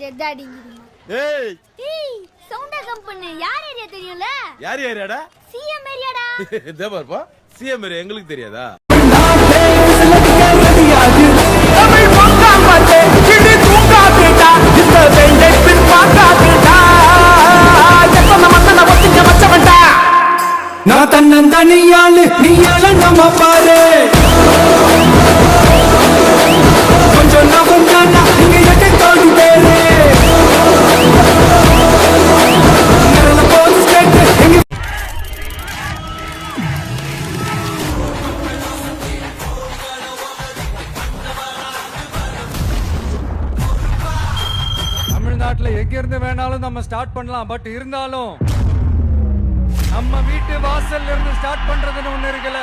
தெரிஞ்சாடிங்க. ஏய் ஏய் சவுண்டா கம்பெனி யார் ஏரியா தெரியும்ல? யார் ஏரியாடா? சிஎம் ஏரியாடா. இதே பாருப்பா, சிஎம் ஏரியா எங்களுக்கு தெரியாதா? நான் தன்னந்தனியாளு நீயால நம்ம பாரு கொஞ்சம் நவந்தானா இங்க எட்டு தோண்டி பேரு தமிழ்நாட்டுல எங்க இருந்து வேணாலும் நம்ம ஸ்டார்ட் பண்ணலாம். பட் இருந்தாலும் நம்ம வீட்டு வாசல்ல இருந்து ஸ்டார்ட் பண்றதுன்னு ஒண்ணு இருக்குல்ல.